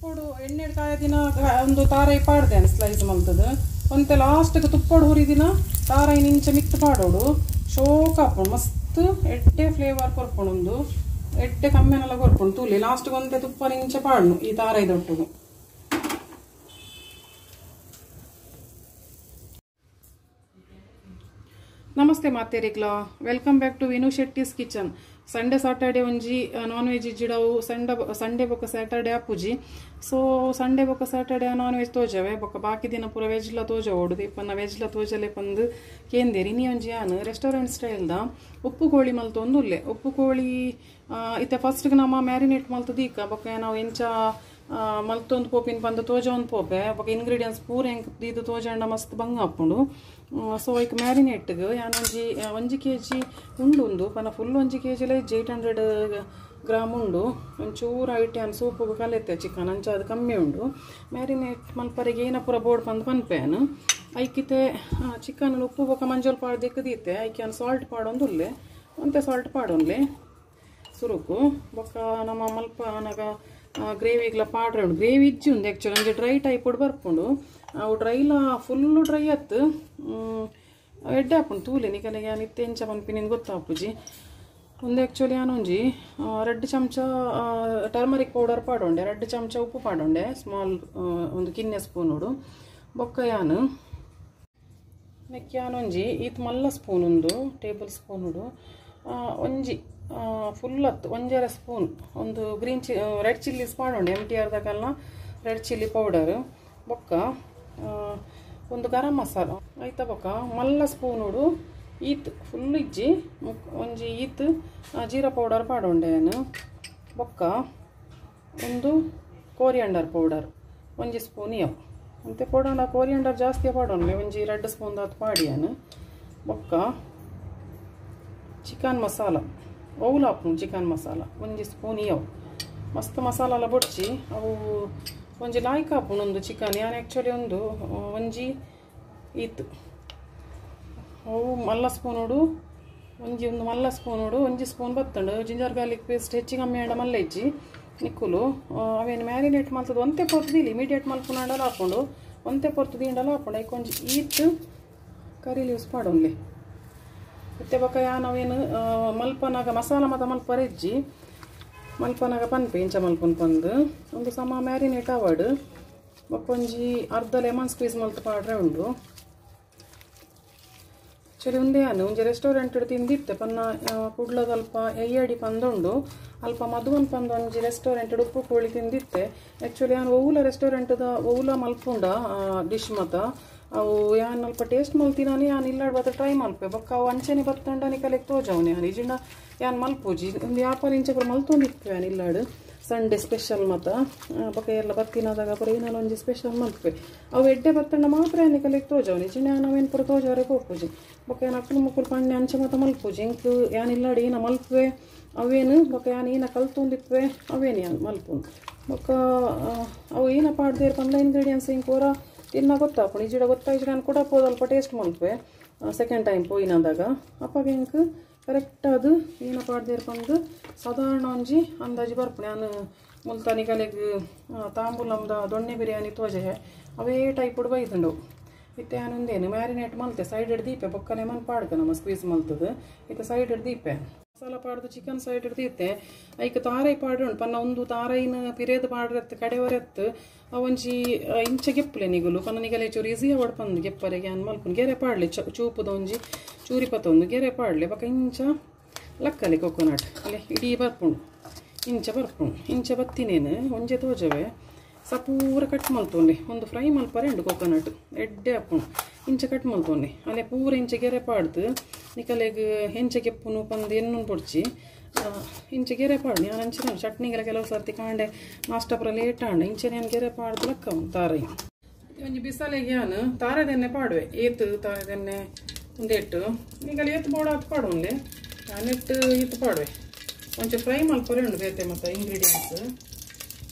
ತುಪ್ಪಡು ಎಣ್ಣೆ ಕಾಯ ದಿನ ಒಂದು ತಾರೈ ಪಾಡ್ದೇನೆ ಸ್ಲೈಸ್ ಮಲ್ತದು ಒಂತೆ ಲಾಸ್ಟ್ಗೆ ತುಪ್ಪಡು ಹುರಿದಿನ ತಾರೈ ನಿಂಚ ಮಿತ್ ಪಾಡೋಡು ಶೋಕ ಹಾಕೊಂಡು ಮಸ್ತ್ ಎಡ್ಡೆ ಫ್ಲೇವರ್ ಕೊರ್ಕೊಂಡು ಒಂದು ಎಡ್ಡೆ ಕಮ್ಮೆನೆಲ್ಲ ಕೊರ್ಕೊಂಡು ತೂಲಿ ಲಾಸ್ಟ್ಗೆ ಒಂತೆ ತುಪ್ಪ ನಿಂಚ ಪಾಡ್ನು ಈ ತಾರೈದೊಟ್ಟಿಗೆ. ನಮಸ್ತೆ ಮಾತೇರಿಕ್ಲಾ, welcome back to Vinu Shetty's kitchen. Sunday Saturday ಒಂಜಿ ನಾನ್ ವೆಜ್ ಇಜ್ಜಿಡವು ಸಂಡೇ ಬೊಕ್ಕ ಸ್ಯಾಟರ್ಡೆ ಆಪುಜಿ. ಸೊ ಸಂಡೇ ಬೊಕ್ಕ ಸ್ಯಾಟರ್ಡೆ ನಾನ್ ವೆಜ್ ತೋಜವೆ ಬೊಕ್ಕ ಬಾಕಿ ದಿನ ಪೂರ ವೆಜ್ಲ ತೋಜೋಡು ಇಪ್ಪನ್ನ ವೆಜ್ಲ ತೋಜಲೆ ಪಂದು ಕೇಂದೇರಿ ನೀ ಒಂಜಿ ಯಾನು ರೆಸ್ಟೋರೆಂಟ್ ಸ್ಟೈಲ್ದ ಉಪ್ಪು ಕೋಳಿ ಮಲ್ತೊಂದು ಉಲ್ಲೆ. ಉಪ್ಪು ಕೋಳಿ ಇತ್ತೆ ಫಸ್ಟ್ಗೆ ನಮ್ಮ ಮ್ಯಾರಿನೇಟ್ ಮಲ್ತದ ಈಗ ಬೊಕ್ಕ ನಾವು ಎಂಚ ಮಲ್ತೊಂದು ಪೋಪಿನ ಬಂದು ತೋಜ ಒಂದು ಪೋಪೆ ಬೊಕ್ಕ ಇಂಗ್ರೀಡಿಯೆಂಟ್ಸ್ ಪೂರ ಹೆಂಗೆ ಇದು ತೋಜಂಡ ಮಸ್ತ್ ಬಂಗ ಹಾಕೊಂಡು. ಸೊ ಈಗ ಮ್ಯಾರಿನೇಟ್ಗೆ ಯಾನೊಂಜಿ 1 kg ಉಂಡು ಪನ ಫುಲ್ 1 kg 800 ಗ್ರಾಮ್ ಉಂಡು. ಒಂಚೂರು ಐಟನ್ ಸೂಪು ಕಲೆತ್ತೆ ಚಿಕನ್ ಅಂಚ ಅದು ಕಮ್ಮಿ ಉಂಡು. ಮ್ಯಾರಿನೇಟ್ ಮಲ್ಪರೆಗೆ ಏನ ಪೂರ ಬೋರ್ಡ್ ಬಂದು ಪನ್ಪೇನು ಐಕಿತೆ ಚಿಕನ್ ಉಪ್ಪು ಬೊಕ್ಕ ಮಂಜೋಲ್ ಪಾಡು ದಿಕ್ಕದೀತೆ ಐಕ್ಯಾನ್ ಸಾಲ್ಟ್ ಪಾಡೊಂದು ಉಲ್ಲೆ ಒಂತೆ ಸಾಲ್ಟ್ ಪಾಡೊನ್ಲೆ ಸುರುಕು ಬೊಕ್ಕ ನಮ್ಮ ಮಲ್ಪ ನಗ ಗ್ರೇವಿಗ್ಲ ಪಾಡ್ರೆ ಉಂಡು. ಗ್ರೇವಿ ಇಜ್ಜಿ ಉಂಡು ಆ್ಯಕ್ಚುಲಿ ಒಂಜಿ ಡ್ರೈ ಟೈಪ್ ಉಡು ಬರ್ಪುಂಡು. ಅವು ಡ್ರೈಲ ಫುಲ್ಲು ಡ್ರೈ ಆಯ್ತು ಎಡ್ಡೆ ಹಾಕೊಂಡು ತೂಲೆ ನಿಕಲೆಗೆ ನಿತ್ಯ ಎಂಚ ಪನ್ಪಿನಿಂದ ಗೊತ್ತಾಪುಜಿ. ಒಂದು ಆ್ಯಕ್ಚುಲಿ ನಾನೊಂಜಿ 2 ಚಮಚ ಟರ್ಮರಿಕ್ ಪೌಡರ್ ಪಾಡೊಂಡೆ, 2 ಚಮಚ ಉಪ್ಪು ಪಾಡೊಂಡೆ ಸ್ಮಾಲ್ ಒಂದು ಕಿನ್ನೆ ಸ್ಪೂನುಡು ಬೊಕ್ಕ ಯಾನು ನೆಕ್ಕಿ ಯಾನೊಂಜಿ ಈತ್ ಮಲ್ಲ ಸ್ಪೂನ್ ಒಂದು ಟೇಬಲ್ ಸ್ಪೂನುಡು ಒಂಜಿ ಫುಲ್ ಹತ್ತು 1.5 ಸ್ಪೂನ್ ಒಂದು ರೆಡ್ ಚಿಲ್ಲೀಸ್ ಪಾಡೊಂಡೆ MTR ದಾಗಲ್ಲ ರೆಡ್ ಚಿಲ್ಲಿ ಪೌಡರ್ ಬೊಕ್ಕ ಒಂದು ಗರಂ ಮಸಾಲ ಆಯ್ತಾ ಬೊಕ್ಕ ಮಲ್ಲ ಸ್ಪೂನುಡು ಈತ್ ಫುಲ್ ಇಜ್ಜಿ ಒಂಜಿ ಈತ್ ಜೀರಾ ಪೌಡರ್ ಪಾಡೊಂಡೆನು ಬೊಕ್ಕ ಒಂದು ಕೋರಿಯಂಡರ್ ಪೌಡರ್ 1 ಸ್ಪೂನ್ ಇಯವು ಅಂತೆ ಪೌಡರ್ ಕೋರಿಯಂಡರ್ ಜಾಸ್ತಿ ಪಾಡೊಂಡೆ ಒಂಜಿ 2 ಸ್ಪೂನ್ ಅದು ಪಾಡಿಯನು ಬೊಕ್ಕ ಚಿಕನ್ ಮಸಾಲ ಅವು ಹಾಪು ಚಿಕನ್ ಮಸಾಲ 1 ಸ್ಪೂನ್ ಇಯವು ಮಸ್ತ್ ಮಸಾಲ ಎಲ್ಲ ಬೊಡ್ಚಿ ಅವು ಒಂಜಿ ಲಾಯ್ಕ್ ಹಾಪುಂಡು ಒಂದು ಚಿಕನ್ ಯಾನು ಆ್ಯಕ್ಚುಲಿ ಒಂದು ಒಂಜಿ ಈತ್ ಅವು ಮಲ್ಲ ಸ್ಪೂನುಡು ಒಂದು ಮಲ್ಲ ಸ್ಪೂನುಡು 1 ಸ್ಪೂನ್ ಬತ್ತಂಡು ಜಿಂಜರ್ ಗಾರ್ಲಿಕ್ ಪೇಸ್ಟ್ ಹೆಚ್ಚಿಗೆ ಕಮ್ಮಿ ಆಂಡ ಮಲ್ಲ ಇಜ್ಜಿ ನಿಕ್ಕುಲು ಅವೇನು ಮ್ಯಾರಿನೇಟ್ ಮಲ್ತದ್ದು ಒಂತೆ ಪೊರ್ತದಿಲ್ಲ ಇಮಿಡಿಯೇಟ್ ಮಲ್ಪುನಾಂಡಲ್ಲ ಹಾಕೊಂಡು ಒಂತೆ ಪೊರ್ತದಿ ಇಂಡಲ್ಲ ಹಾಕೊಂಡು ಐಕೊಂಜಿ ಈತ್ ಕರಿ ಲೀವ್ಸ್ ಪಾಡೊನ್ಲಿ ಮತ್ತೆ ಬೊಕ್ಕ ಯಾನವೇನು ಮಲ್ಪನಾಗ ಮಸಾಲ ಮತ್ತು ಮಲ್ಪರ ಇಜ್ಜಿ ಮಲ್ಪನಾಗ ಪನ್ಪೆ ಇಂಚ ಮಲ್ಪನ್ ಪಂದು ಒಂದು ಸಮ ಮ್ಯಾರಿನೇಟ್ ಆವಾಡು ಬೊಕ್ಕೊಂಜಿ ಅರ್ಧ ಲೆಮನ್ ಸ್ಕ್ವೀಸ್ ಮಲ್ತು ಪಾಡ್ರೆ ಉಂಡು. ಆ್ಯಕ್ಚುಲಿ ಒಂದೇ ಯಾನು ಒಂಜಿ ರೆಸ್ಟೋರೆಂಟ್ ತಿಂದಿತ್ತೆ ಪನ್ನ ಕುಡ್ಲದ ಅಲ್ಪ ಎಯ್ಯಡಿ ಪಂದುಂಡು ಅಲ್ಪ ಮದುವನ್ ಪಂದು ಒಂಜಿ ರೆಸ್ಟೋರೆಂಟ್ ಉಪ್ಪು ಕೋಳಿ ತಿಂದಿತ್ತೆ. ಆ್ಯಕ್ಚುಲಿ ನಾನು ಓವುಲ ರೆಸ್ಟೋರೆಂಟ್ದ ಓವುಲ ಮಲ್ಪುಂಡ ಡಿಶ್ ಮತ ಅವು ಯಾನು ಅಲ್ಪ ಟೇಸ್ಟ್ ಮಲ್ತಿನಾನು ಯಾನು ಇಲ್ಲಾಡ್ ಬತ್ತ ಟ್ರೈ ಮಲ್ಪೆ ಬೊಕ್ಕ ಅವು ಅಂಚೆನೆ ಬತ್ತಂಡ ನಿಕಲೆಗೆ ತೋಜವನು ಯಾನು ಇಜಿಂಡ ಯಾನು ಮಲ್ಪೋಜಿ ಒಂದು 50 ಇಂಚ ಪೂರ ಮಲ್ತೊಂದಿತ್ತು ಯಾನು ಇಲ್ಲಾಡು ಸಂಡೇ ಸ್ಪೆಷಲ್ ಮತ ಬೊಕ್ಕ ಎಲ್ಲ ಬತ್ತಿನದಾಗ ಪೂರ ಏನಾರು ಒಂಜಿ ಸ್ಪೆಷಲ್ ಮಲ್ಪೆ ಅವು ಎಡ್ಡೆ ಬತ್ತಂಡ ಮಾತ್ರ ನಿಕಲೆಗೆ ತೋಜವನು ಇಜಿಂಡ ನಾವೇನು ಪೂರ ತೋಜವರೆಗೆ ಹೋಗ್ಪೋಜಿ ಬೊಕ್ಕ ಏನು ಅಕ್ಕಲು ಮುಕ್ಕಲು ಪಣ್ಣೆ ಅಂಚೆ ಮತ ಮಲ್ಪೋಜಿ ಇಂಕು ಯಾನು ಇಲ್ಲಾಡು ಏನ ಮಲ್ಪೆ ಅವೇನು ಬೊಕ್ಕ ಯಾನು ಏನ ಕಲ್ತೊಂದಿತ್ವೆ ಅವೇನು ಯಾನು ಮಲ್ಪುಂಡು ಬೊಕ್ಕ ಅವು ಏನ ಪಾಡ್ದೇರು ಪಂಡ ಇಂಗ್ರೀಡಿಯೆಂಟ್ಸ್ ಹಿಂಗೆ ಪೂರ ತಿನ್ನ ಗೊತ್ತಾಪುಂಡು ಇಜಿಡ ಗೊತ್ತಾಯ್ತು ನಾನು ಕೂಡ ಅಲ್ಪ ಟೇಸ್ಟ್ ಮಲ್ಪೆ ಸೆಕೆಂಡ್ ಟೈಮ್ ಪೋಯಿನದಾಗ ಅಪ್ಪಾಗ ಹೆಂಗೆ ಕರೆಕ್ಟ್ ಅದು ಏನ ಪಾಡ್ದೇರು ಬಂದು ಸಾಧಾರಣ ಒಂಜಿ ಅಂದಾಜು ಬರ್ಪುಣೆ ನಾನು ಮುಲ್ತಾನಿಗಲೆಗ್ ತಾಂಬೂಲಮ್ದ ದೊಣ್ಣೆ ಬಿರಿಯಾನಿ ತೋಜೆ ಅವೇ ಟೈಪ್ ಉಡು ಬೈದುಂಡು ಇತ್ತೆ ನಾನೊಂದೇನು ಮ್ಯಾರಿನೇಟ್ ಮಲ್ತೆ ಸೈಡ್ ಹಿಡ್ದು ದೀಪೆ ಬೊಕ್ಕನೆ ಮನ್ ಪಾಡ್ಕ ನಮ್ಮ ಸ್ಕ್ವೀಸ್ ಮಲ್ತದು ಇತ್ತೆ ಸೈಡ್ ಹಿಡ್ದು ದೀಪೆ ಮಸಾಲ ಪಾಡ್ದು ಚಿಕನ್ ಸೈಡ್ ಹಿಡ್ದಿತ್ತೆ ಐಕ್ ತಾರೈ ಪಾಡ್ರೆ ಉಂಡು ಪನ್ನ ಒಂದು ತಾರೈನ ಪಿರೇದು ಪಾಡ್ರತ್ತು ಕಡೆವರೆತ್ತು ಒಂಜಿ ಇಂಚ ಗೆಪ್ಪಲೆ ನಿಗುಲು ಪನ್ನ ನಿಗಲೆ ಚೂರು ಈಸಿಯ ಹೊಡ್ಪಂದು ಗೆಪ್ಪರೆಗೆ ಅನ್ ಮಲ್ಪುಂಡು ಗೆರೆ ಪಾಡ್ಲಿ ಚೂಪುದ ಒಂಜಿ ಚೂರಿಪತ್ತೊಂದು ಗೆರೆ ಪಾಡ್ಲಿ ಬೊಕ್ಕ ಇಂಚ ಲಕ್ಕಲಿ ಕೊಕೊನಟ್ ಅಲ್ಲೇ ಇಡೀ ಬರ್ಪುಂಡು ಇಂಚ ಬರ್ಪುಂಡು ಇಂಚ ಬತ್ತಿನೇನು ಒಂಜೆ ತೋಜವೆ ಸಪೂರ ಕಟ್ ಮಲ್ತೊಂಡೆ ಒಂದು ಫ್ರೈ ಮಲ್ಪರೆ ಉಂಡು ಕೊಕೊನಟ್ ಎಡ್ಡೆ ಹಾಪುಂಡು ಇಂಚ ಕಟ್ ಮಲ್ತೊಂಡೆ ಅಲ್ಲೇ ಪೂರ ಇಂಚ ಗೆರೆ ಪಾಡ್ದು ನಿಕಲೆಗ್ ಹೆಂಚ ಕೆಪ್ಪುನು ಪಂದು ಎನ್ನು ಪೊಡ್ಚಿ ಇಂಚ ಗೆರೆ ಪಾಡು ನಾನು ಅಂಚಿನ ಚಟ್ನಿಗೆಲ್ಲ ಕೆಲವು ಸರ್ತಿ ಕಾಂಡೆ ನಾಷ್ಟಪುರ ಲೇಟ್ ಆಂಡ ಇಂಚೆ ನಾನು ಗೆರೆ ಪಾಡ್ದು ಲಕ್ಕ ತಾರೈ ಒಂಜಿ ಬಿಸಲೆಗೆ ಯಾನು ತಾರದೆಣ್ಣೆ ಪಾಡುವೆ ಏತು ತಾರದೆಣ್ಣೆ ಒಂದೇಟು ನಿಗಲ ಏತು ಬೋಡ ಹತ್ತು ಪಾಡು ಒಂದೇ ನಾನೆಟ್ಟು ಈತು ಪಾಡುವೆ ಒಂಚೂರು ಫ್ರೈ ಮಲ್ಪರೆ ಉಂಡು ಬೇತೆ ಮತ್ತು ಇಂಗ್ರೀಡಿಯೆಂಟ್ಸ್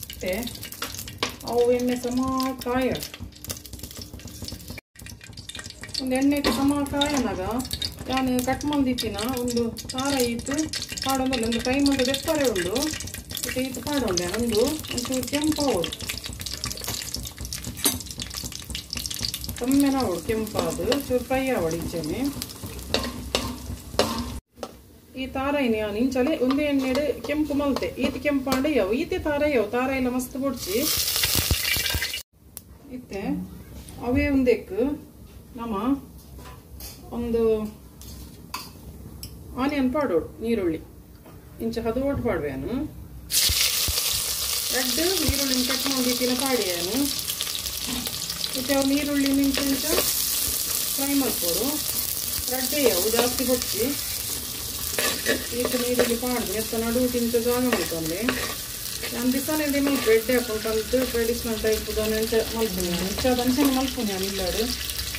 ಮತ್ತೆ ಅವು ಎಣ್ಣೆ ಸಮ ಕಾಯ ಒಂದು ಎಣ್ಣೆಗೆ ಸಮ ಕಾಯನಾಗ ನಾನು ಕಟ್ ಮಲ್ದಿತ್ತಿನ ಒಂದು ತಾರ ಈತು ಪಾಡೊಂದಲ್ಲ ಒಂದು ಫ್ರೈ ಮಾಡಿದ ಎಪ್ಪರೆ ಉಂಡು ಈತು ಪಾಡೊಂಡೆ ನಂದು ಒಂಚೂರು ಕೆಂಪು ಕಮ್ಮೆನ ಅವಡು ಕೆಂಪಾದು ಚೂರು ಫ್ರೈ ಆವಡಿಚ್ಚೇನೆ ಈ ತಾರಾಯಿನಿ ನಾನು ಇಂಚಲೆ ಒಂದೇ ಎಣ್ಣೆಡು ಕೆಂಪು ಮಲ್ತೆ ಈತಿ ಕೆಂಪಾಂಡೆ ಯಾವ ಈತಿ ತಾರ ಇಲ್ಲ ಮಸ್ತ್ ಬುಡ್ಚಿ ಇತ್ತೆ ಅವೇ ಒಂದೆಕ್ಕು ನಮ್ಮ ಒಂದು ಆನಿಯನ್ ಪಾಡೋಡು ನೀರುಳ್ಳಿ ಇಂಚ ಹದೋಟ್ ಪಾಡ್ವೇನು ರೆಡ್ ನೀರುಳ್ಳಿ ಕಟ್ ಮಾಡಿಟ್ಟಿನ ಪಾಡಿಯೇನು ಇತ್ತೆ ಅವ್ರು ನೀರುಳ್ಳಿ ಇಂಚ ಫ್ರೈ ಮಾಡ್ಕೊಡು ರೆಡ್ಡೇ ಅವು ಜಾಸ್ತಿ ಬುಡ್ಚಿ ಈತ ನೀರುಳ್ಳಿ ಪಾಡ್ದು ಎತ್ತ ನಡುವು ತಿಂಚ ಜಾಗ ಮಾಡ್ಕೊಂಡೆ ನಾನು ದಿಸಾನೆ ಮಲ್ಪು ಎಡ್ಡೆ ಹಾಕೊಂಡು ತಂದು ಟ್ರೆಡಿಷನಲ್ ಟೈಪ್ ನೆಂಚ ಮಲ್ಪುನಿ ಅಂಚೆ ಮಲ್ಪುನಿ ಇಲ್ಲಾಡು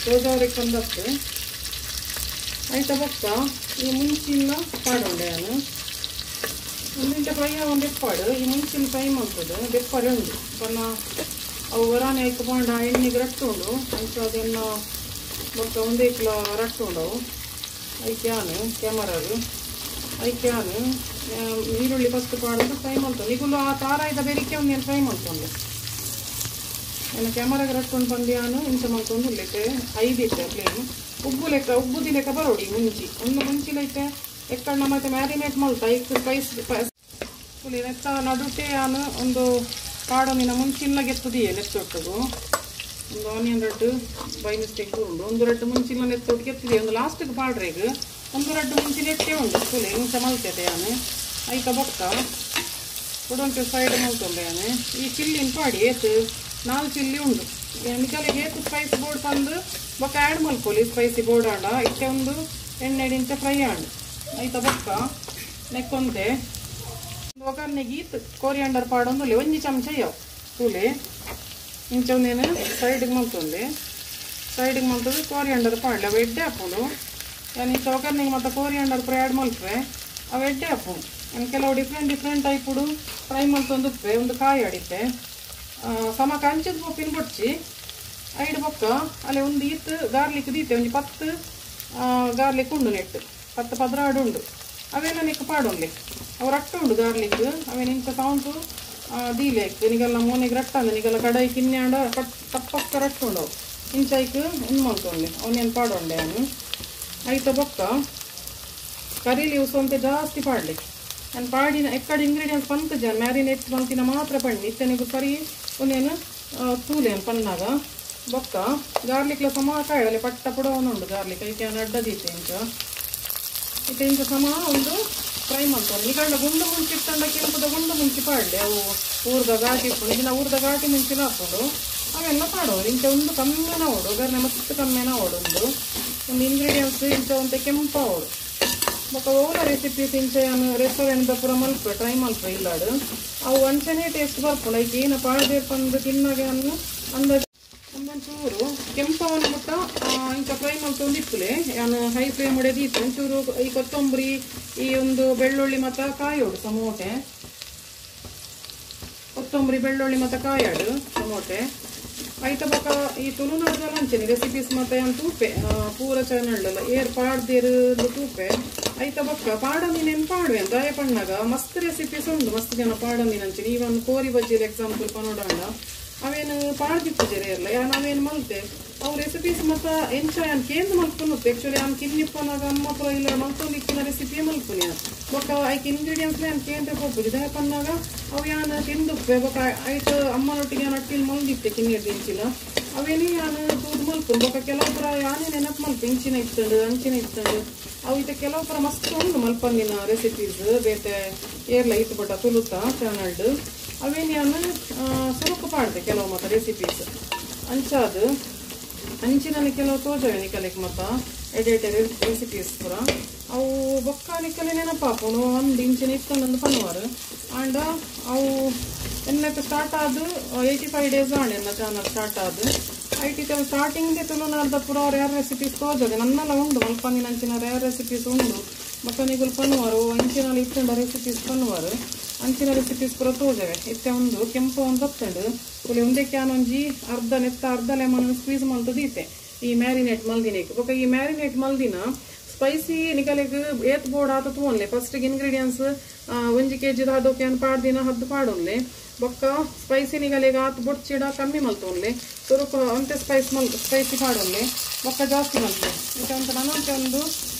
ರೋಜಾವ್ರಿಗೆ ತಂದತ್ತು ಆಯ್ತಾ ಬೊಕ್ಕ ಈ ಮುಂಚಿನ ಪಾಡೊಂಡೆ ನಾನು ಒಂದಿಂಚ ಫ್ರೈ ಒಂದು ಎಪ್ಪಾಡು ಈ ಮುಂಚಿನ ಫ್ರೈ ಮಾಡ್ತದೆ ಬೆಪ್ಪರೆ ಉಂಡು ಪನ್ನ ಅವು ವರಾನೆ ಐಕ ಪಾಂಡ ಎಣ್ಣೆಗೆ ರಟ್ಟು ಉಂಡು ಅಂಚ ಅದನ್ನು ಬೊಕ್ಕ ಒಂದೇ ಕಿಲೋ ರಟ್ಟು ಉಂಡವು ಐಕ್ಯಾನು ಕ್ಯಾಮರಾರು ಐಕ್ಯಾನು ಈರುಳ್ಳಿ ಫಸ್ಟ್ ಪಾಡೋದು ಫ್ರೈ ಮಾಡ್ತಾನೆ ಈಗಲೂ ಆ ತಾರ ಇದ್ದ ಬೆರಿಕೆ ಒಂದು ಫ್ರೈ ಮಾಡ್ಕೊಂಡು ನಾನು ಕ್ಯಾಮರಾಗೆ ರಟ್ಕೊಂಡು ಬಂದ್ಯಾನು ಇಂಚ ಮಾಡ್ಕೊಂಡು ಲೆಕ್ಕ ಐದಿತ್ತೆ ಪ್ಲೇನು ಉಬ್ಬುದಿ ಲೆಕ್ಕ ಬರೋಡಿ ಮುಂಚಿ ಒಂದು ಮುಂಚಿಲೈತೆ ಎಕ್ಕಣ್ಣ ಮತ್ತೆ ಮ್ಯಾರಿನೇಟ್ ಮಾಡ್ತಾ ಈಗ ಸ್ಪೈಸ್ ಫುಲ್ ನೆತ್ತ ನಡುಟೆ ನಾನು ಒಂದು ಪಾಡೋನಿನ ಮುಂಚಿನ ಗೆತ್ತದಿಯೇ ನೆತ್ತೊಟ್ಟದು ಒಂದು ಆನಿಯನ್ ರೆಡ್ ಬೈ ಮಿಸ್ಟೇಕ್ ಉಂಡು ಒಂದು ರೆಡ್ ಮುಂಚಿನ ನೆತ್ತೊಟ್ಟು ಗೆತ್ತಿದೆ ಒಂದು ಲಾಸ್ಟಿಗೆ ಪಾಡ್ರೆಗ್ ಒಂದು ರೆಡ್ ಮುಂಚಿನ ಎಟ್ಟೆ ಉಂಡು ಫುಲ್ ಇಂಚ ಮಲ್ತೈತೆ ನಾನು ಐತ ಬೊಕ್ಕ ಕೊಡೊಂಚು ಸೈಡ್ ಮಲ್ತೊಂಡೆ ನಾನು ಈ ಚಿಲ್ಲಿನ ಪಾಡಿ ಏತು 4 ಚಿಲ್ಲಿ ಉಂಡು ನಿಕಲಿಗೆ ಏತು ಸ್ಪೈಸಿ ಬೋರ್ಡ್ ತಂದು ಬೊಕ್ಕ ಆ್ಯಡ್ ಮಲ್ಕೊಳ್ಳಿ ಸ್ಪೈಸಿ ಬೋರ್ಡ್ ಆಂಡ ಇತ್ತೆ ಒಂದು ಎಣ್ಣೆಡಿಂಚ ಫ್ರೈ ಆಂಡು ಐತ ಬೊಕ್ಕ ನೆಕ್ಕೊಂತೆ ಒಗ್ಗರಣೆಗೆ ಈತು ಕೋರಿಯಾಂಡರ್ ಪಾಡೊಂದು ಒಂಜಿ ಚಮಚ ಯಾವ ತೂಲೆ ಇಂಚ ಒಂದೇನು ಸೈಡಿಗೆ ಮಲ್ತೊಂದೆ ಸೈಡಿಗೆ ಮಲ್ತದ್ದು ಕೋರಿಯಾಂಡರ್ ಪಾಡ್ಲಿ ಅವು ಎಡ್ಡೆ ಹಾಕೊಂಡು ನಾನು ಇಂಚ ಒಗ್ಗರಣೆಗೆ ಮತ್ತು ಕೋರಿಯಾಂಡರ್ ಫ್ರೈ ಆ್ಯಡ್ ಮಲ್ಪೆ ಅವು ಎಡ್ಡೆ ಹಾಕೊಂಡು ನಾನು ಕೆಲವು ಡಿಫ್ರೆಂಟ್ ಟೈಪುಡು ಫ್ರೈ ಮಲ್ತೊಂದುಪ್ಪೆ ಒಂದು ಕಾಯಿ ಆಡಿತ್ತೆ ಸಮ ಕಂಚಿದ ಪೊಪ್ಪಿನ ಬೊಡ್ಚಿ ಐಡು ಬೊಕ್ಕ ಅಲ್ಲಿ ಒಂದು ಈತು ಗಾರ್ಲಿಕ್ ದೀತೆ ಒಂದು 10 ಗಾರ್ಲಿಕ್ ಉಂಡು ನೆಟ್ಟು 10 ಪದ್ರಾಡು ಉಂಡು ಅವೆಲ್ಲ ನಿಕ್ಕ ಪಾಡೊಂದು ಅವು ರಟ್ಟು ಉಂಡು ಗಾರ್ಲಿಕ್ ಅವೇನು ಇಂಚ ಸೌಂಟು ದೀಲೆ ನಿಗೆಲ್ಲ ಮೋನಿಗೆ ರಟ್ಟಂದು ನಿಗೆಲ್ಲ ಕಡಾಯಿ ಕಿನ್ನೆಂಡ ತಪ್ಪಕ್ಕ ರಟ್ಟು ಉಂಡು ಇಂಚೈಕ್ ಉಂಡು ಮಾಡ್ಕೊಂಡೆ ಅವನೇನು ಪಾಡೊಂಡೆ ನಾನು ಆಯ್ತಾ ಬೊಕ್ಕ ಕರಿ ಲೀವ್ಸ್ ಅಂತ ಜಾಸ್ತಿ ಪಾಡಲಿ ನಾನು ಪಾಡಿನ ಎಕ್ಕಡೆ ಇಂಗ್ರೀಡಿಯೆಂಟ್ಸ್ ಪಂತ ಜನ ಮ್ಯಾರಿನೇಟ್ ಪಂತಿನ ಮಾತ್ರ ಪಣ್ಣಿ ಇತ್ತನಿಗೂ ಕರಿ ಒಂದೇನು ತೂಲೇನು ಪನ್ನಾಗ ಬೊಕ್ಕ ಗಾರ್ಲಿಕ್ಲ ಸಮ ಕಾಯಲಿ ಪಟ್ಟ ಪುಡವನುಂಡು ಗಾರ್ಲಿಕ್ ಐಕೆ ಅಡ್ಡದೀತೆ ಇಂಚ ಇಂಚ ಸಮ ಒಂದು ಫ್ರೈ ಮಾಡ್ಕೊಂಡು ಈಗಂಡ ಗುಂಡು ಮುಂಚಿ ಇಟ್ಟಂಡ ಕೆಂಪುದ ಗುಂಡು ಮುಂಚಿ ಪಾಡಲಿ ಅವು ಊರ್ದ ಘಾಟಿ ಇಟ್ಕೊಂಡು ಇದನ್ನ ಊರ್ದ ಘಾಟಿ ಮುಂಚಿನ ಹಾಕೊಂಡು ಅವೆಲ್ಲ ಪಾಡೋರು ಇಂಚ ಒಂದು ಕಮ್ಮಿನ ಓಡು ಒಗ್ಗರಣೆ ಮಸ್ತ್ ಕಮ್ಮಿನ ಓಡು ಒಂದು ಇಂಗ್ರೀಡಿಯೆಂಟ್ಸ್ ಇಂಚ ಒಂದು ಕೆಂಪ ಓಡು ಬೊಕ್ಕ ಓಲ ರೆಸಿಪೀಸ್ ಇಂಚ ನಾನು ರೆಸ್ಟೋರೆಂಟ್ ಪೂರ ಮಲ್ಪೆ ಟ್ರೈ ಮಲ್ಪೆ ಇಲ್ಲಾಡು ಅವು ಅಂಚನೆ ಟೇಸ್ಟ್ ಬರ್ಕೊಂಡು ಐತೆ ಏನು ಪಾಡದೆ ಬಂದು ತಿನ್ನಾಗೆ ಅನ್ನು ಅಂದ ಒಂದೊಂಚೂರು ಕೆಂಪವನ್ನು ಬಿಟ್ಟ ಇಂಚ ಫ್ರೈ ಮಾಡ್ಕೊಂಡಿತ್ತಲೆ ನಾನು ಹೈ ಫ್ಲೇಮ್ ಹೊಡೆದಿತ್ತು ಒಂಚೂರು ಈ ಕೊತ್ತಂಬರಿ ಈ ಒಂದು ಬೆಳ್ಳುಳ್ಳಿ ಮತ್ತು ಕಾಯೋಡು ಟೊಮೊಟೆ ಕೊತ್ತಂಬರಿ ಬೆಳ್ಳುಳ್ಳಿ ಮತ್ತು ಕಾಯಾಡು ಟೊಮೊಟೆ ಐತ ಬೊಕ್ಕ ಈ ತುಳುನಾಡ್ದಲ್ಲಿ ಅಂಚನೆ ರೆಸಿಪೀಸ್ ಮತ್ತೆ ಏನು ತೂಪೆ ಪೂರ ಚಾನಲ್ ಏರ್ ಪಾಡ್ದಿರು ತೂಪೆ ಐತ ಬೊಕ್ಕ ಪಾಡಮೀನೇನು ಪಾಡುವೆ ದಾಯ ಪಣ್ಣಾಗ ಮಸ್ತ್ ರೆಸಿಪೀಸ್ ಉಂಡು ಮಸ್ತ್ ಜನ ಪಾಡಮೀನು ಅಂಚನೆ ಈವನ್ ಕೋರಿ ಬಜ್ಜಿದ ಎಕ್ಸಾಂಪಲ್ ಪನೋಡಂಡ ಅವೇನು ಪಾಡ್ದಿತ್ತು ಜರೆ ಇರಲ್ಲ ನಾವೇನು ಮಲ್ತೆ ಅವು ರೆಸಿಪೀಸ್ ಮತ್ತು ಎಂಚ ಏನು ಕೇಂದ್ರ ಮಲ್ಪುನುತ್ತೆ ಆ್ಯಕ್ಚುಲಿ ನಾನು ಕಿನ್ನಿಪ್ಪನಾಗ ಅಮ್ಮ ಪುರ ಇಲ್ಲ ಮಲ್ಕೊಂಡು ಇಕ್ಕಿನ ರೆಸಿಪಿ ಮಲ್ಪುನಿ ಬೊಕ್ಕ ಐಕ್ ಇಂಗ್ರೀಡಿಯೆಂಟ್ಸ್ ಏನು ಕೇಂದ್ರ ಹೋಗ್ಬೋದು ದಾಯ ಪಣ್ಣಾಗ ಅವು ಯಾನು ತಿಂದುಪ್ಪೆ ಬೊಕ್ಕ ಆಯ್ತು ಅಮ್ಮನೊಟ್ಟಿಗೆ ನಾನು ಅಟ್ಟಿನ ಮಲ್ದಿತ್ತೆ ಕಿನ್ನಿದ್ದು ಇಂಚಿನ ಅವೇನೇ ನಾನು ತೂದು ಮಲ್ಪುನು ಬೊಕ್ಕ ಕೆಲವು ಪುರ ಯಾನೇ ನೆನಪು ಮಲ್ಪು ಇಂಚಿನ ಇತ್ತಂಡು ಅಂಚಿನ ಇತ್ತಂಡು ಅವು ಇತ್ತ ಕೆಲವು ಪುರ ಮಸ್ತ್ ಉಂಡು ಮಲ್ಪಂದಿನ ರೆಸಿಪೀಸ್ ಬೇತೆ ಏರ್ಲ ಇತ್ತು ಬಟ್ಟ ತುಳುತ್ತಾ ಚಾನಲ್ಡು ಅವೇನು ನಾನು ಸುರುಕು ಪಾಡ್ದೆ ಕೆಲವು ಮತ್ತು ರೆಸಿಪೀಸ್ ಅಂಚಾದು ಅಂಚಿನಲ್ಲಿ ಕೆಲವು ತೋಜವೆ ನಿಕಲಿಕ್ಕೆ ಮತ್ತು ಎಡಿಟೆಡ್ ರೆಸಿಪೀಸ್ ಪೂರ ಅವು ಬೊಕ್ಕ ನಿಕಲೆ ನೆನಪಾಪುನು ಒಂದು ಇಂಚಿನ ಇತ್ತೊಂದೊಂದು ಪನ್ವಾರು ಆಂಡ ಅವು ಎನ್ನಕ್ಕೆ ಸ್ಟಾರ್ಟ್ ಆದು 85 ಡೇಸ್ ಆಂಡ್ ಎನ್ನ ಚಾನಲ್ ಸ್ಟಾರ್ಟ್ ಆದು ಸ್ಟಾರ್ಟಿಂಗ್ಗೆ ತುಳುನಾಡ್ದ ಪೂರ ರೇರ್ ರೆಸಿಪೀಸ್ ತೋಜದೆ ನನ್ನೆಲ್ಲ ಉಂಡು ಮಲ್ಪಂದಿನ ಅಂಚಿನ ರೇರ್ ರೆಸಿಪೀಸ್ ಉಂಡು ಮಕ್ಕನಿಗಳು ಪನ್ವಾರು ಅಂಚಿನಲ್ಲಿ ಇತ್ತುಂಡ ರೆಸಿಪೀಸ್ ಪನ್ವಾರು ಅಂಚಿನ ರೆಸಿಪೀಸ್ ಪೂರ ತೋಜವೆ ಇತ್ತೆ ಒಂದು ಕೆಂಪು ಒಂದು ಹತ್ತಂಡು ಕುಲಿ ಒಂದಕ್ಕೆ ನಾನೊಂಜಿ ಅರ್ಧ ಲೆಮನ್ ಸ್ಕ್ವೀಸ್ ಮಾಡ್ತದೀತೆ ಈ ಮ್ಯಾರಿನೇಟ್ ಮಲ್ದಿನಕ್ಕೆ ಬೊಕ್ಕ ಈ ಮ್ಯಾರಿನೇಟ್ ಮಲ್ದಿನ ಸ್ಪೈಸಿ ನಿಗಲೆಗ್ ಏತ್ ಬೋರ್ಡ್ ಆತ ತೋನ್ಲೆ ಫಸ್ಟ್ ಇಂಗ್ರೀಡಿಯೆಂಟ್ಸ್ 1 kg ಹಾದೋಕೆ ಅನ್ ಪಾಡ್ದಿನ ಹದ್ದು ಪಾಡೋನ್ಲೆ ಬೊಕ್ಕ ಸ್ಪೈಸಿ ನಿಗಲೆಗ್ ಆತ ಬೊಡ್ಚಿಡ ಕಮ್ಮಿ ಮಲ್ತೋನ್ಲೆ ಸ್ವಲ್ಪ ಅಂತೆ ಸ್ಪೈಸಿ ಪಾಡೋನ್ಲೆ ಬೊಕ್ಕ ಜಾಸ್ತಿ ಮಲ್ತೆ ಮತ್ತೆ ಅಂತ ನನಂತೆ ಒಂದು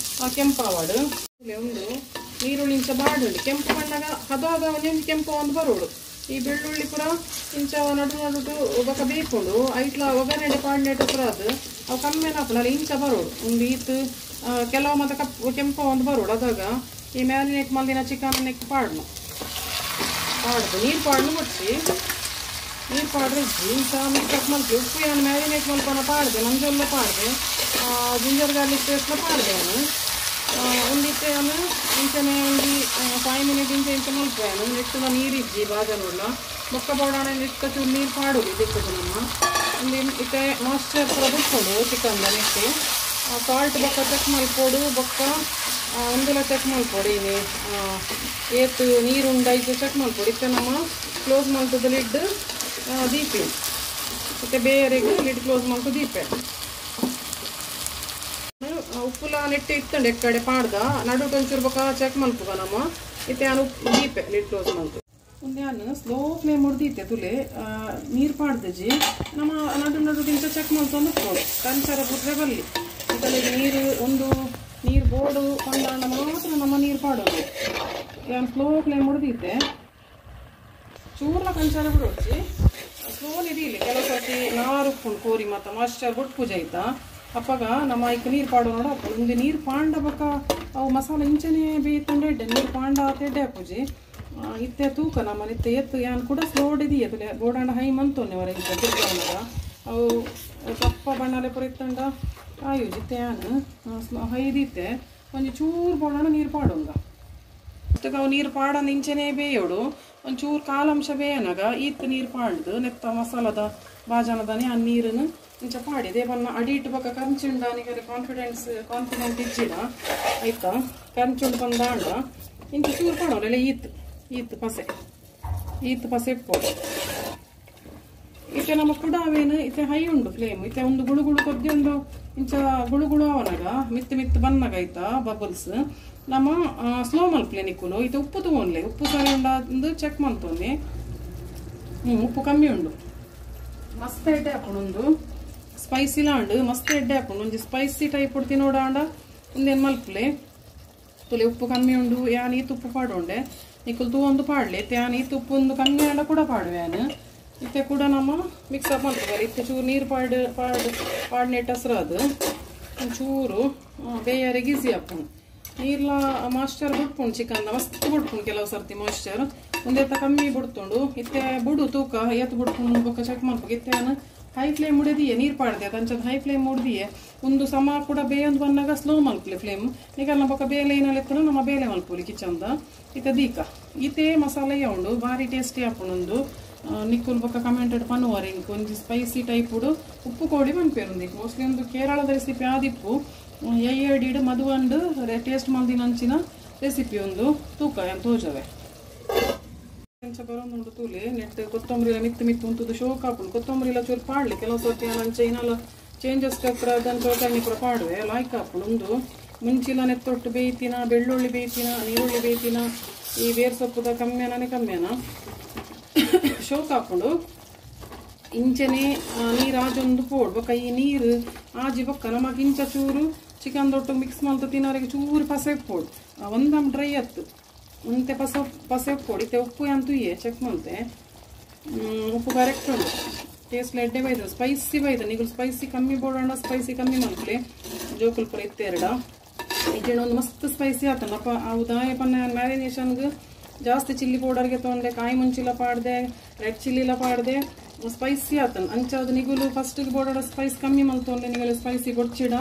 ಕೆಂಪಾವಾಡು ಒಂದು ನೀರುಳ್ಳಿ ಇಂಚ ಬಾಡುಳ್ಳಿ ಕೆಂಪು ಬಣ್ಣಗ ಹದವಾಗ ಒಂದೊಂದು ಕೆಂಪು ಒಂದು ಬರೋಡು ಈ ಬೆಳ್ಳುಳ್ಳಿ ಕೂಡ ಇಂಚ ನಡು ಬೊಕ್ಕ ಬೇಯ್ಕೊಂಡು ಐಟ್ಲ ಒಗ್ಗರಣೆ ಪಾಡ್ನೆಟ್ ಹತ್ರ ಅದು ಅವು ಕಮ್ಮಿ ಹಾಪಲ್ಲ ಇಂಚ ಬರೋಡು ಒಂದು ಈತು ಕೆಲವು ಮತ್ತೆ ಕೆಂಪು ಒಂದು ಬರೋಡು ಅದಾಗ ಈ ಮ್ಯಾರಿನೇಟ್ ಮಲ್ದಿನ ಚಿಕನ್ ನೆಕ್ ಪಾಡ್ನು ನೀರು ಪಾಡ್ನು ಕೊಟ್ಟು ನೀರು ಪಾಡ್ರೆ ಇಂಚ ಮಿಕ್ಸ್ ಮಲ್ತಿ ಉಪ್ಪು ಏನು ಮ್ಯಾರಿನೇಟ್ ಮಲ್ಪನ ಪಾಡ್ದೆ ಮಂಜೆಲ್ಲ ಪಾಡ್ದೆ ಜಿಂಜರ್ ಗಾರ್ಲಿಕ್ ಪೇಸ್ಟ್ನ ಪಾಡ್ದೆ ಅವನು ಒಂದಿತ್ತೆ ಅವನು ಇಂಚನೆ ಒಂದು 5 ಮಿನಿಟ್ ಇಂಚ ಮಲ್ಪೇನು ನೆಟ್ಟು ನೀರಿಜ್ಜಿ ಬಾಜನಲ್ಲ ಬೊಕ್ಕ ಬೋಡಾಣ ನೆಟ್ಟು ಚೂರು ನೀರು ಪಾಡೋದು ದಿಕ್ಕದು ನಮ್ಮ ಒಂದು ಇತ್ತೆ ಮಾಯ್ಚರ್ ಥರ ಬಿಟ್ಕೊಂಡು ಚಿಕನ್ದ ನೆಟ್ಟು ಸಾಲ್ಟ್ ಬೊಕ್ಕ ಚೆಕ್ ಮಲ್ಪೋಡು ಬೊಕ್ಕ ಒಂದೆಲ್ಲ ಚೆಕ್ ಮಲ್ಪೊಡು ಇನಿ ಏತು ನೀರು ಉಂಡಾಯ್ತು ಚೆಕ್ ಮಲ್ಪೊಡು ಇತ್ತೆ ನಮ್ಮ ಕ್ಲೋಸ್ ಮಲ್ತದ ಲಿಡ್ ದೀಪಿ ಮತ್ತೆ ಬೇರೆಗೆ ಲಿಡ್ ಕ್ಲೋಸ್ ಮಲ್ತು ದೀಪೆ ಉಪ್ಪುಲ ನೆಟ್ಟು ಇತ್ತಂಡು ಎಕ್ಕಡೆ ಪಾಡ್ದ ನಡು ಒಂಚೂರು ಬೊಕ್ಕ ಚೆಕ್ ಮಲ್ಪುಗ ನಮ್ಮ ಇತ್ತೆ ನಾನು ದೀಪೆ ಲಿಡ್ ಕ್ಲೋಸ್ ಮಲ್ತು ಒಂದೇ ನಾನು ಸ್ಲೋ ಫ್ಲೇಮ್ ಹೊಡೆದಿತ್ತೆ ತುಲೆ ನೀರು ಪಾಡ್ದಜಿ ನಮ್ಮ ನಡು ಇಂಚ ಚೆಕ್ ಮಲ್ತೊಂದು ಕೊಡು ಕಂಚರ ಬಿಟ್ರೆ ಬಲ್ಲಿ ಇದರಲ್ಲಿ ನೀರು ಒಂದು ನೀರು ಬೋರ್ಡು ಕೊಂಡ ಮಾತ್ರ ನಮ್ಮ ನೀರು ಪಾಡೋದು ನಾನು ಸ್ಲೋ ಫ್ಲೇಮ್ ಹೊಡೆದಿದ್ದೆ ಚೂರ್ಲ ಕಂಚಾರ ಬಿಡೋಡ್ಸಿ ಸ್ಲೋಲಿ ಇದೀಲಿ ಕೆಲವು ಸರ್ತಿ ನಾರು ಉಪ್ಪುಂಡು ಕೋರಿ ಮತ್ತು ಮಾಯ್ಚರ್ ಬೊಟ್ಟು ಪೂಜೆ ಆಯ್ತಾ ಅಪ್ಪಾಗ ನಮ್ಮ ಈಗ ನೀರು ಪಾಡೋ ನೋಡ ಅಪ್ಪ ಒಂದು ನೀರು ಪಾಂಡ ಬೊಕ್ಕ ಅವು ಮಸಾಲೆ ಇಂಚನೆ ಬೇಯ್ತಂಡೆ ಎಡ್ಡೆ ನೀರು ಪಾಂಡ ತೆಡ್ಡೆ ಪೂಜೆ ಇತ್ತೆ ತೂಕ ನಮ್ಮ ನಿತ್ತೆ ಎತ್ತು ಯಾನ್ ಕೂಡ ಸ್ಲೋಡ್ ಇದೆಯೇ ತುಲೆ ಬೋಡಾಂಡ ಹೈ ಮಂತೋನೆ ಅವರ ಇಂಚ ತಿರ್ಗಾನಗ ಅವು ಕಪ್ಪ ಬಣ್ಣಲೆ ಪುರ ಇತ್ತಂಡ ಆಯು ಜಿತ್ತೆ ಯಾನು ಹೈದಿತ್ತೆ ಒಂದು ಚೂರು ಬೋಡಾಣ ನೀರು ಪಾಡೋಂಗ ಅಷ್ಟಕ್ಕೆ ಅವು ನೀರು ಪಾಡಂದು ಇಂಚನೆ ಬೇಯೋಡು ಒಂಚೂರು ಕಾಲಂಶ ಬೇಯನಾಗ ಈತ್ ನೀರು ಪಾಡ್ದು ನೆತ್ತ ಮಸಾಲದ ಬಾಜನದಾನೆ ಆ ನೀರನ್ನು ಇಂಚ ಪಾಡಿ ದೇವನ್ನ ಅಡಿಟ್ ಬೊಕ್ಕ ಕಂಚುಂಡ ನಿಗರೆ ಕಾನ್ಫಿಡೆಂಟ್ ಇಜ್ಜಿಡ ಆಯ್ತಾ ಕಂಚುಂಡು ಬಂದಾಂಡ ಇಂಚ ಚೂರು ಪಾಡೋಲ್ಲ ಈತ್ ಪಸೆ ಇಟ್ಬೋದು ಇತ್ತೆ ನಮ್ಮ ಕುಡಾವೇನು ಇತ್ತೆ ಹೈ ಉಂಡು ಫ್ಲೇಮ್ ಇತ್ತೆ ಒಂದು ಗುಳುಗುಳು ಕೊದ್ದಿ ಒಂದು ಇಂಚ ಗುಳುಗುಳು ಅವನಾಗ ಮಿತ್ತು ಬನ್ನಗ ಆಯ್ತಾ ಬಬಲ್ಸ್ ನಮ್ಮ ಸ್ಲೋ ಮಲ್ಪ್ಲೆ ನಿಕ್ಕುಲು ಇತ್ತೆ ಉಪ್ಪು ತಗೊಂಡ್ಲೆ ಉಪ್ಪು ಸರಿ ಉಂಡು ಚೆಕ್ ಮಲ್ತೋನಿ ಉಪ್ಪು ಕಮ್ಮಿ ಉಂಡು ಮಸ್ತ್ ಎಡ್ಡೆ ಹಾಕೊಂಡು ಸ್ಪೈಸಿಲ ಉಂಡು ಮಸ್ತ್ ಎಡ್ಡೆ ಹಾಕೊಂಡು ಒಂದು ಸ್ಪೈಸಿ ಟೈಪ್ ಉಡ್ತಿ ನೋಡಾಂಡ ಒಂದೇನು ಮಲ್ಪ್ಲೆ ತುಲೆ ಉಪ್ಪು ಕಮ್ಮಿ ಉಂಡು ಯಾನ್ ಈತ್ ಉಪ್ಪು ಪಾಡೋಂಡೆ ನಿಕ್ಕುಲ್ ತೂ ಒಂದು ಪಾಡ್ಲೆ ಯಾನ್ ಈತ್ ಉಪ್ಪು ಒಂದು ಕಮ್ಮಿ ಆಂಡ ಕೂಡ ಪಾಡುವ್ಯಾನು ಇತ್ತೆ ಕೂಡ ನಮ್ಮ ಮಿಕ್ಸಪ್ ಮಾಡ್ತೀವಲ್ಲ ಇತ್ತೆ ಚೂರು ನೀರು ಪಾಡ್ನೆಟ್ ಹಸ್ರು ಅದು ಒಂಚೂರು ಬೇಯರಿಗೆ ಈಸಿ ಹಾಕೊಂಡು ನೀರ್ಲ ಮಾಯ್ಚರ್ ಬಿಟ್ಕೊಂಡು ಚಿಕನ್ ಮಸ್ತ್ ಬಿಟ್ಕೊಂಡು ಕೆಲವು ಸರ್ತಿ ಮಾಯ್ಚರ್ ಒಂದೆತ್ತ ಕಮ್ಮಿ ಬಿಡ್ಕೊಂಡು ಇತ್ತೆ ಬುಡು ತೂಕ ಎತ್ತು ಬಿಡ್ಕೊಂಡು ಬೊಕ್ಕ ಚೆಕ್ ಮಾಡ್ಬೇಕು ಇತ್ತೆ ನಾನು ಹೈ ಫ್ಲೇಮ್ ಮುಡಿದಿಯೇ ನೀರು ಪಾಡ್ದೆ ತಂಚದ ಹೈ ಫ್ಲೇಮ್ ಮುಡ್ದಿಯೇ ಒಂದು ಸಮ ಕೂಡ ಬೇಯೊಂದು ಬಂದಾಗ ಸ್ಲೋ ಮಲ್ಪಲೆ ಫ್ಲೇಮ್ ಈಗ ನಮ್ಮ ಬೊಕ್ಕ ಬೇಲೆ ಏನಲ್ಲಿ ಎತ್ತನು ನಮ್ಮ ಬೇಲೆ ಮಲ್ಪೋಲಿ ಕಿಚನ್ದ ಇತ್ತೆ ದೀಕ ಈತೆ ಮಸಾಲೆ ಉಂಡು ಭಾರಿ ಟೇಸ್ಟಿ ಹಾಕೊಂಡು ನಿಕ್ಕುಲ್ ಬೊಕ್ಕ ಕಮೆಂಟೆಡ್ ಪನ್ನುವಾರ ಇಂಕ್ ಒಂದು ಸ್ಪೈಸಿ ಟೈಪ್ ಉಪ್ಪು ಕೋಡಿ ಮನ್ಪೇರು ಮೋಸ್ಟ್ಲಿ ಒಂದು ಕೇರಳದ ರೆಸಿಪಿ ಆದಿಪ್ಪು ಎಯ್ಯಡಿಡು ಮದುವಂಡು ಟೇಸ್ಟ್ ಮಲ್ದಿನ ಅಂಚಿನ ರೆಸಿಪಿ ಒಂದು ತೂಕ ಏನು ತೋಜವೆ ಅಂಚ ಬರೋದು ತೂಲೆ ನೆಟ್ ಕೊತ್ತಂಬರಿಲ ಮಿತ್ತು ಉಂಟು ಶೋಕ್ ಹಾಕೊಂಡು ಕೊತ್ತಂಬರಿಲ ಚೂರು ಪಾಡ್ಲಿ ಕೆಲವು ಸರ್ತಿ ಅಂಚ ಇನ್ನಲ್ಲ ಚೇಂಜಸ್ ಕಪ್ರ ಅದನ್ನು ಚೌಕಣ್ಣಿ ಪುರ ಪಾಡುವೆ ಲಾಯ್ಕ್ ಹಾಕೊಂಡು ಒಂದು ಮುಂಚಿಲ ನೆತ್ತೊಟ್ಟು ಬೇಯ್ತಿನ ಬೆಳ್ಳುಳ್ಳಿ ಬೇಯ್ತಿನ ನೀರುಳ್ಳಿ ಬೇಯ್ತಿನ ಈ ಬೇರ್ ಸೊಪ್ಪುದ ಕಮ್ಮಿಯನ ಶೋಕ್ ಹಾಕೊಂಡು ಇಂಚನೆ ನೀರು ಆಜೊಂದು ಪೋಡ್ ಬೊಕ್ಕ ಈ ನೀರು ಆಜಿ ಬೊಕ್ಕ ನಮಗೆ ಇಂಚ ಚೂರು ಚಿಕನ್ ದೊಟ್ಟು ಮಿಕ್ಸ್ ಮಾಡ್ತಾ ತಿನ್ನೋರಿಗೆ ಚೂರು ಪಸೆ ಪೋಡ್ ಒಂದಮ್ ಡ್ರೈ ಹತ್ತು ಒಂತೆ ಪಸೆ ಪೋಡ್ ಇತ್ತೆ ಉಪ್ಪು ಅಂತೂ ಚೆಕ್ ಮಾಡ್ತೆ ಉಪ್ಪು ಕರೆಕ್ಟ್ ಉಂಟು ಟೇಸ್ಟ್ ಎಡ್ಡೆ ಬೈದ ಸ್ಪೈಸಿ ಬೈದ ನೀವು ಸ್ಪೈಸಿ ಕಮ್ಮಿ ಬೋಡೋಣ ಸ್ಪೈಸಿ ಕಮ್ಮಿ ಮಾಡ್ಲಿ ಜೋಕುಲ್ ಪುರ ಇತ್ತೆ ಎರಡ ಇದೇನು ಒಂದು ಮಸ್ತ್ ಸ್ಪೈಸಿ ಆತನಪ್ಪ ಅವು ದಾಯ ಪನ್ನ ಮ್ಯಾರಿನೇಷನ್ಗೆ ಜಾಸ್ತಿ ಚಿಲ್ಲಿ ಪೌಡರ್ಗೆ ತೊಗೊಂಡೆ ಕಾಯಿ ಮುಂಚಿಲ ಪಾಡ್ದೆ ರೆಡ್ ಚಿಲ್ಲಿಲ ಪಾಡ್ದೆ ಸ್ಪೈಸಿ ಆತನ ಅಂಚದು ನಿಗುಲು ಫಸ್ಟಿಗೆ ಬೋರ್ಡ ಸ್ಪೈಸ್ ಕಮ್ಮಿ ಮಲ್ತೊಂಡೆ ನಿಗಲು ಸ್ಪೈಸಿ ಬೊಡ್ಚಿಡ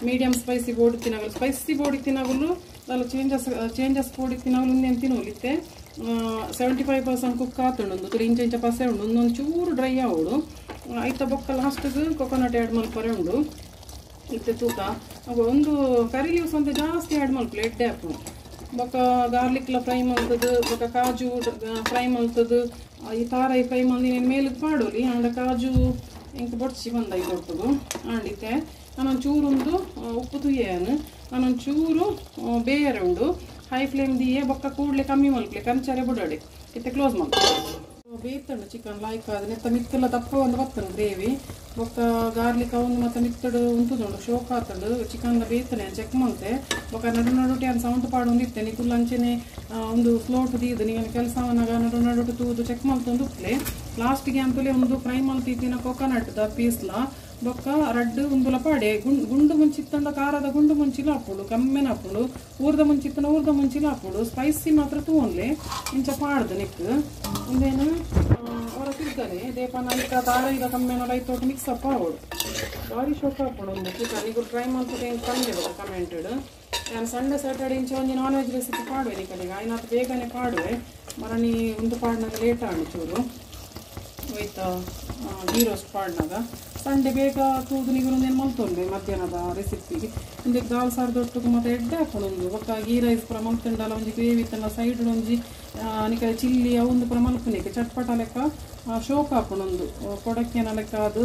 ಮೀಡಿಯಂ ಸ್ಪೈಸಿ ಬೋರ್ಡ್ ತಿನ್ನಗಲು ಸ್ಪೈಸಿ ಬೋರ್ಡ್ ತಿನ್ನಗಲು ಅಲ್ಲ ಚೇಂಜಸ್ ಬೋರ್ಡ್ ತಿನ್ನಗಲು ಒಂದೇನು ತಿನ್ನೋಲಿತ್ತೆ 75% ಕುಕ್ ಆತುಂಡು ತುರಿ ಇಂಚ ಪಸೆ ಉಂಡು ಒಂದೊಂದು ಚೂರು ಡ್ರೈ ಆವಡು ಐತ ಬೊಕ್ಕ ಲಾಸ್ಟ್ಗೆ ಕೊಕೊನಟ್ ಆ್ಯಡ್ ಮಲ್ಪರೆ ಉಂಡು ಇತ್ತೆ ತೂಕ ಒಂದು ಕರಿ ಲೀವ್ಸ್ ಅಂತ ಜಾಸ್ತಿ ಆ್ಯಡ್ ಮಲ್ಪಲೆ ಎಡ್ಡೆ ಹಾಕು ಬೊಕ್ಕ ಗಾರ್ಲಿಕ್ಲ ಫ್ರೈ ಮಲ್ತದು ಬೊಕ್ಕ ಕಾಜು ಫ್ರೈ ಮಲ್ತದು ಈ ತಾರಾಯಿ ಫ್ರೈ ಮಲ್ದಿ ಮೇಲಕ್ಕೆ ಮಾಡೋಲಿ ಆಂಡ ಕಾಜು ಇಂಕ ಬೊಡ್ಚಿ ಬಂದ ಇದೊಟ್ಟುಗು ಆಂಡಿತೆ ನಾನೊಂದು ಚೂರೊಂದು ಉಪ್ಪು ತುಯ್ಯನು ನಾನೊಂದು ಚೂರು ಬೇರೆ ಉಂಡು ಹೈ ಫ್ಲೇಮ್ ದಿಯೆ ಬೊಕ್ಕ ಕೂಡಲೇ ಕಮ್ಮಿ ಮಲ್ಪಲೆ ಕಂಚಾರೆ ಬುಡಡೆ ಇತ್ತೆ ಕ್ಲೋಸ್ ಮಾಡ್ತು ಬೇತಂಡು ಚಿಕನ್ ಲಾಯ್ಕ್ ಆದ ನೆತ್ತ ಮಿತ್ತೆಲ್ಲ ದಪ್ಪ ಒಂದು ಬತ್ತನು ಗ್ರೇವಿ ಬೊಕ್ಕ ಗಾರ್ಲಿಕ್ ಒಂದು ಮತ್ತೆ ಮಿತ್ತಡು ಉಂಟುದುಂಡು ಶೋಕ್ ಆತಂಡು ಚಿಕನ್ ಬೇತನೆ ಚೆಕ್ ಮಾಡ್ತೆ ಬೊಕ್ಕ ನಡು ನಡುಟೆ ಅನ್ ಸೌಂಡ್ ಪಾಡು ಒಂದಿತ್ತೆ ನಿಕುಲ್ ಅಂಚೆನೆ ಒಂದು ಫ್ಲೋಟ್ ದೀದು ನೀವು ಕೆಲಸವನ್ನಾಗ ನಡು ನಡುಟು ತೂದು ಚೆಕ್ ಮಾಡ್ತೊಂದು ಉಪ್ಲೆ ಲಾಸ್ಟ್ಗೆ ಅಂತಲೇ ಒಂದು ಫ್ರೈ ಮಾಡ್ತಿದ್ದಿನ ಕೊಕೊನಟ್ ದ ಪೀಸ್ಲ ಬೊಕ್ಕ ರಡ್ಡು ಉಂದುಲ ಪಾಡೆ ಗುಂಡು ಮುಂಚಿತ್ತಂಡ ಕಾರದ ಗುಂಡು ಮುಂಚಿಲ ಹಾಪುಡು ಕಮ್ಮೆನ ಹಾಪುಡು ಊರ್ದ ಮುಂಚಿತ್ತನ ಊರ್ದ ಮುಂಚಿಲ ಹಾಪುಡು ಸ್ಪೈಸಿ ಮಾತ್ರ ತೂನ್ಲೆ ಇಂಚ ಪಾಡ್ದು ನೆಕ್ ಒಂದೇನು ಅವರ ತಿರ್ಗನೆ ದೇಪನ ಈಗ ತಾರ ಈಗ ಕಮ್ಮೆನ ಲೈತೋಟು ಮಿಕ್ಸ್ ಅಪ್ ಆಗೋಡು ಭಾರಿ ಶೋಕ ಹಾಪುಡು ಒಂದು ಚಿಕನ್ ಈಗ ಟ್ರೈ ಮಾಡ್ತದೆ ಏನು ಕಂಡೆ ಕಮೆಂಟೆಡ್ ನಾನು ಸಂಡೆ ಸ್ಯಾಟರ್ಡೆ ಇಂಚ ಒಂದು ನಾನ್ ವೆಜ್ ರೆಸಿಪಿ ಪಾಡುವೆ ನೀ ಕಡೆಗೆ ಆಯ್ನಾತು ಬೇಗನೆ ಪಾಡುವೆ ಮರಣಿ ಒಂದು ಪಾಡ್ನಾಗ ಲೇಟ್ ಆಡು ಚೂರು ಹೋಯ್ತಾ ಗೀ ರೋಸ್ಟ್ ಪಾಡ್ನಾಗ ಸಂಡೆ ಬೇಗ ತೂದು ನಿಗುರುಂದೇನು ಮಲ್ತೊಂಡೆ ಮಧ್ಯಾಹ್ನದ ರೆಸಿಪಿಗೆ ಇಂದಕ್ಕೆ ದಾಲ್ ಸಾರು ದೊಟ್ಟುಗು ಮತ್ತು ಎಡ್ಡೆ ಹಾಕೊಂಡು ಒಕ್ಕ ಗೀ ರೈಸ್ ಪುರ ಮಲ್ತಂಡಲ್ಲ ಒಂಜಿ ಗ್ರೇವಿ ತನ್ನ ಸೈಡ್ ಒಂಜಿ ನಿಕ ಚಿಲ್ಲಿ ಅವಂದು ಪುರ ಮಲ್ಪುನಿಕೆ ಚಟ್ಪಟ ಲೆಕ್ಕ ಶೋಕ್ ಹಾಕೊಂಡೊಂದು ಕೊಡಕ್ಕೆನ ಲೆಕ್ಕ ಅದು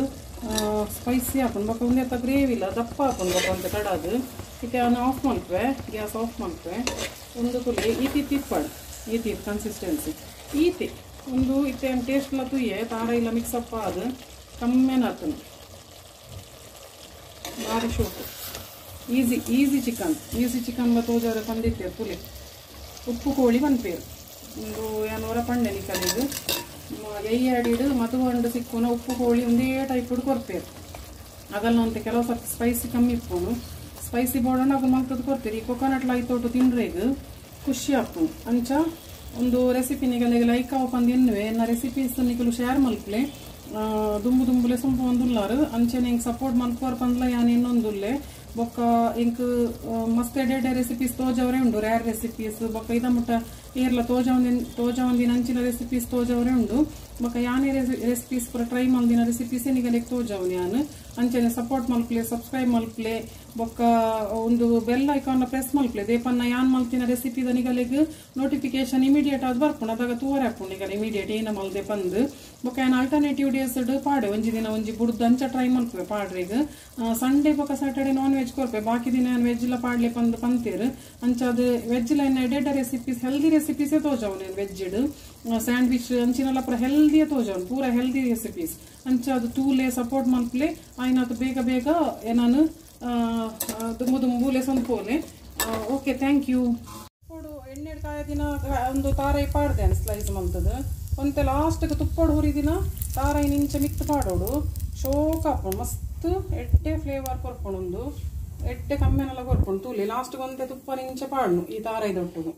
ಸ್ಪೈಸಿ ಹಾಕೊಂಡು ಬೊಕ್ಕ ಒಂದೇ ಅತ್ತ ಗ್ರೇವಿ ಇಲ್ಲ ದಪ್ಪ ಹಾಕೊಂಡು ಬೊಕ್ಕ ಅಂತ ಕಡದು ಇತ್ತೆ ಅವನು of Malpe gas off Malpe ಒಂದು ಕುಲಿ ಈತಿ ತಿಪ್ಪಾಡು ಈತಿ ಕನ್ಸಿಸ್ಟೆನ್ಸಿ ಈತಿ ಒಂದು ಇತ್ತೆ ಟೇಸ್ಟ್ ಎಲ್ಲ ತುಯ್ಯೆ ತಾರ ಇಲ್ಲ ಮಿಕ್ಸಪ್ ಅದು ಕಮ್ಮೆನ ಆತನು ಭಾರಿ ಶೋಕು ಈಸಿ ಚಿಕನ್ ತೋಜಾರ ತಂದಿತ್ತೆ ಪುಲಿ ಉಪ್ಪು ಕೋಳಿ ಬಂದ್ಪೇರು ಒಂದು ಏನೂರ ಪಂಡೆ ನಿಕಲಿದು ಎಯ್ಯಾಡಿಡು ಮದುವಂಡು ಸಿಕ್ಕೋನ ಉಪ್ಪು ಕೋಳಿ ಒಂದೇ ಟೈಪ್ ಕೊರ್ಪೇರು ಅದಲ್ಲ ಅಂತ ಕೆಲವು ಸ್ವಲ್ಪ ಸ್ಪೈಸಿ ಕಮ್ಮಿ ಇಪ್ಪೋನು ಸ್ಪೈಸಿ ಬೋರ್ಡನ್ನು ಅದು ಮಲ್ತದ್ದು ಕೊಡ್ತೀರಿ ಈ ಕೊಕೊನಟ್ ಲೈತೋಟು ತಿಂದ್ರೆ ಈಗ ಖುಷಿ ಆಗ್ತು ಅಂಚ ಒಂದು ರೆಸಿಪಿ ನಿಗಲಿಗೆ ಲೈಕ್ ಅವಪ್ಪಂದು ಎನ್ನುವೆ ಎನ್ನ ರೆಸಿಪೀಸ್ ನಿಗಲು ಶೇರ್ ಮಲ್ಪಲೆ ದುಂಬುಲೆ ಸೊಂಪು ಒಂದುಲ್ಲಾರು ಅಂಚೆನೆ ಹಿಂಗೆ ಸಪೋರ್ಟ್ ಮಲ್ಕೋರ್ ಪಂದ್ಲ ಯಾನು ಇನ್ನೊಂದುಲ್ಲೆ ಬೊಕ್ಕ ಇಂಕ್ ಮಸ್ತ್ ಎಡೆ ರೆಸಿಪೀಸ್ ತೋಜವರೇ ಉಂಡು ರ್ಯಾರ್ ರೆಸಿಪೀಸ್ ಬೊಕ್ಕ ಇದ ಮುಟ್ಟ ಏರ್ಲ ತೋಜವಂದಿನ ಅಂಚಿನ ರೆಸಿಪೀಸ್ ತೋಜವರೇ ಉಂಡು ಬೊಕ್ಕ ಯಾನೇ ರೆಸಿಪೀಸ್ ಪುರ ಟ್ರೈ ಮಲ್ದಿನ ರೆಸಿಪೀಸ್ ನಿಗಲಿಗೆ ತೋಜವನು ಯಾನು ಅಂಚೆನೆ ಸಪೋರ್ಟ್ ಮಲ್ಪ್ಲೆ ಸಬ್ಸ್ಕ್ರೈಬ್ ಮಲ್ಪ್ಲೆ ಬೊಕ್ಕ ಒಂದು ಬೆಲ್ ಐಕಾನ್ ಪ್ರೆಸ್ ಮಲ್ಪ್ಲೆ ದೇಪನ್ನ ಯಾನ್ ಮಲ್ತಿನ ರೆಸಿಪಿದ ನಿಗಲಿಗೆ ನೋಟಿಫಿಕೇಶನ್ ಇಮಿಡಿಯೇಟ್ ಆದ್ ಬರ್ಪುಂಡು ಅದಾಗ ತೂವರೆ ಹಾಕೊಂಡು ಈಗ ಇಮಿಡಿಯೇಟ್ ಏನ ಮಲ್ದೆ ಬಂದು ಬೊಕ್ಕ ಏನು ಆಲ್ಟರ್ನೇಟಿವ್ ಡೇಸ್ ಪಾಡೆ ಒಂಜಿ ದಿನ ಒಂಜಿ ಬುಡ್ದು ಅಂಚ ಟ್ರೈ ಮಲ್ಪೆ ಪಾಡ್ರಿಗೆ ಸಂಡೇ ಬೊಕ್ಕ ಸ್ಯಾಟರ್ಡೆ ನಾನ್ ವೆಜ್ ಕೊರ್ಪೆ ಬಾಕಿ ದಿನ ವೆಜ್ ಲ ಪಾಡ್ಲೆ ಪಂದು ಪಂತೇರು ಅಂಚ ಅದು ವೆಜ್ ಲ ಎಡೆಡ ರೆಸಿಪೀಸ್ ಹೆಲ್ದಿ ರೆಸಿಪೀಸೇ ತೋಜವನು ವೆಜ್ಡ್ ಸ್ಯಾಂಡ್ವಿಚ್ ಅಂಚಿನೆಲ್ಲ ಪೂರ ಹೆಲ್ದಿಯೇ ತೋಜವನು ಪೂರ ಹೆಲ್ದಿ ರೆಸಿಪೀಸ್ ಅಂಚ ಅದು ತೂಲೆ ಸಪೋರ್ಟ್ ಮಲ್ಪ್ಲೆ ಆಯ್ನಾತು ಬೇಗ ಏನಾನು ದುಂಬುಲೆ ಸಂಪೋಲೆ ಓಕೆ ಥ್ಯಾಂಕ್ ಯು ಎಣ್ಣೆ ಕಾಯ ದಿನ ಒಂದು ತಾರೈ ಪಾಡ್ದೆ ಸ್ಲೈಸ್ ಮಲ್ತದು ಒಂತೆ ಲಾಸ್ಟ್ಗೆ ತುಪ್ಪಡು ಹುರಿದಿನ ತಾರೈ ನಿಂಚ ಮಿತ್ತು ಪಾಡೋಡು ಶೋಕ್ ಹಾಕೊಂಡು ಮಸ್ತ್ ಎಡ್ಡೆ ಫ್ಲೇವರ್ ಕೊರ್ಪೊಂಡು ಎಡ್ಡೆ ಕಮ್ಮೆನೆಲ್ಲ ಕೊರ್ಪೊಂಡು ತೂಲಿ ಲಾಸ್ಟ್ಗೆ ಒಂತೆ ತುಪ್ಪ ನಿಂಚ ಪಾಡ್ನು ಈ ತಾರೈ ದೊಟ್ಟುಗು